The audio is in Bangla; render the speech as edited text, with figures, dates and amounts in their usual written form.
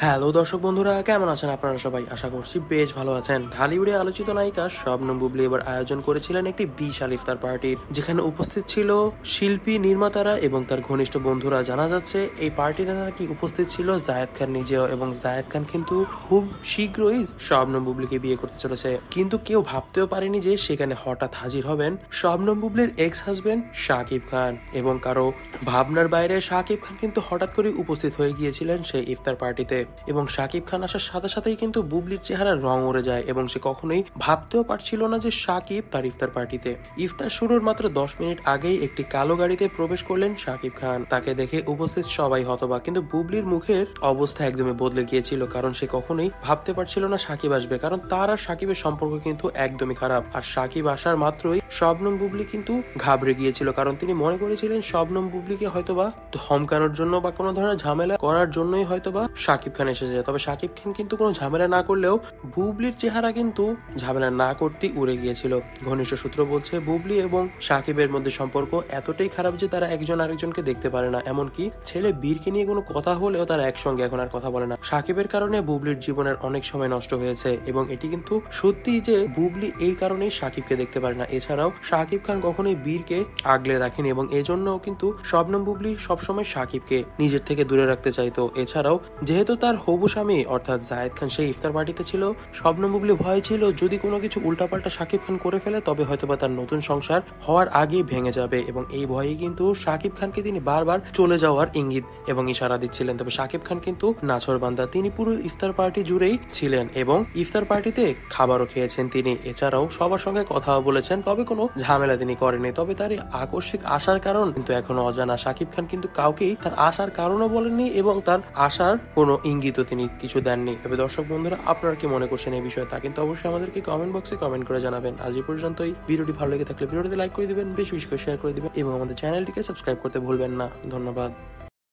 হ্যালো দর্শক বন্ধুরা, কেমন আছেন আপনারা সবাই? আশা করছি বেশ ভালো আছেন। ঢালিউডে আলোচিত নায়িকা শবনম বুবলি এবার আয়োজন করেছিলেন একটি বিশাল ইফতার পার্টির, যেখানে উপস্থিত ছিল শিল্পী, নির্মাতারা এবং তার ঘনিষ্ঠ বন্ধুরা। জানা যাচ্ছে এই পার্টিতে নাকি উপস্থিত ছিল জায়েদ খান নিজেও, এবং জায়েদ খান কিন্তু খুব শীঘ্রই শবনম বুবলিকে বিয়ে করতে চলেছে। কিন্তু কেউ ভাবতেও পারেনি যে সেখানে হঠাৎ হাজির হবেন শবনম বুবলির এক্স হাজবেন্ড শাকিব খান, এবং কারো ভাবনার বাইরে শাকিব খান কিন্তু হঠাৎ করে উপস্থিত হয়ে গিয়েছিলেন সেই ইফতার পার্টিতে। এবং শাকিব খান আসার সাথে সাথেই কিন্তু বুবলির চেহারা রং উড়ে যায়, এবং সে কখনোই ভাবতেও পারছিল না যে শাকিব তার ইফতার পার্টিতে। ইফতার শুরুর মাত্র 10 মিনিট আগেই একটি কালো গাড়িতে প্রবেশ করলেন শাকিব খান। তাকে দেখে উপস্থিত সবাই হতবাক, কিন্তু বুবলির মুখের অবস্থা একদমই বদলে গিয়েছিল, কারণ সে কখনোই ভাবতে পারছিল না শাকিব আসবে, কারণ তার আর শাকিবের সম্পর্ক কিন্তু একদমই খারাপ। আর শাকিব আসার মাত্রই শবনম বুবলি কিন্তু ঘাবড়ে গিয়েছিল, কারণ তিনি মনে করেছিলেন শবনম বুবলিকে হয়তোবা ধমকানোর জন্য বা কোনো ধরনের ঝামেলা করার জন্যই হয়তোবা শাকিব খান এসেছে। তবে শাকিব খান কিন্তু কোনো ঝামেলা না করলেও বুবলির চেহারা কিন্তু ঝামেলা না করতেই উড়ে গিয়েছিল। ঘনিষ্ঠ সূত্র বলছে বুবলি এবং শাকিবের মধ্যে সম্পর্ক এতটাই খারাপ যে তারা একজন আরেকজনকে দেখতে পারে না। এমনকি ছেলে বীরকে নিয়ে কোনো কথা হলেও তারা একসঙ্গে এখন আর কথা বলে না। শাকিবের কারণে বুবলির জীবনের অনেক সময় নষ্ট হয়েছে, এবং এটি কিন্তু সত্যি যে বুবলি এই কারণেই শাকিবকে দেখতে পারে না। এছাড়াও শাকিব খান কখনোই বীরকে আগলে রাখেনি, এবং এজন্য কিন্তু শবনম বুবলি সবসময় শাকিবকে নিজের থেকে দূরে রাখতে চাইতো। এছাড়াও যেহেতু তার হবু স্বামী অর্থাৎ জায়েদ খান সেই ইফতার পার্টিতে ছিল, শবনম বুবলি ভয় ছিল যদি কোনো কিছু উল্টাপাল্টা শাকিব খান করে ফেলে তবে হয়তোবা তার নতুন সংসার হওয়ার আগেই ভেঙে যাবে, এবং এই ভয়ে কিন্তু শাকিব খানকে তিনি বারবার চলে যাওয়ার ইঙ্গিত এবং ইশারা দিচ্ছিলেন। তবে শাকিব খান কিন্তু নাছোড়বান্দা, তিনি পুরো ইফতার পার্টি জুড়েই ছিলেন এবং ইফতার পার্টিতে খাবারও খেয়েছেন তিনি। এছাড়াও সবার সঙ্গে কথাও বলেছেন, তবে কোনো ঝামেলা তিনি করেনি। তবে তার এই আকস্মিক আসার কারণ কিন্তু এখনো অজানা। শাকিব খান কিন্তু কাউকেই তার আসার কারণও বলেননি এবং তার আসার কোনো ইঙ্গিতও তিনি কিছু দেননি। তবে দর্শক বন্ধুরা, আপনারা কি মনে করছেন এই বিষয়ে তা কিন্তু অবশ্যই আমাদেরকে কমেন্ট বক্সে কমেন্ট করে জানাবেন। আজ এই পর্যন্তই। ভিডিওটি ভালো লেগে থাকলে ভিডিওটিতে লাইক করে দিবেন, বেশি বেশি করে শেয়ার করে দিবেন এবং আমাদের চ্যানেলটিকে সাবস্ক্রাইব করতে ভুলবেন না। ধন্যবাদ।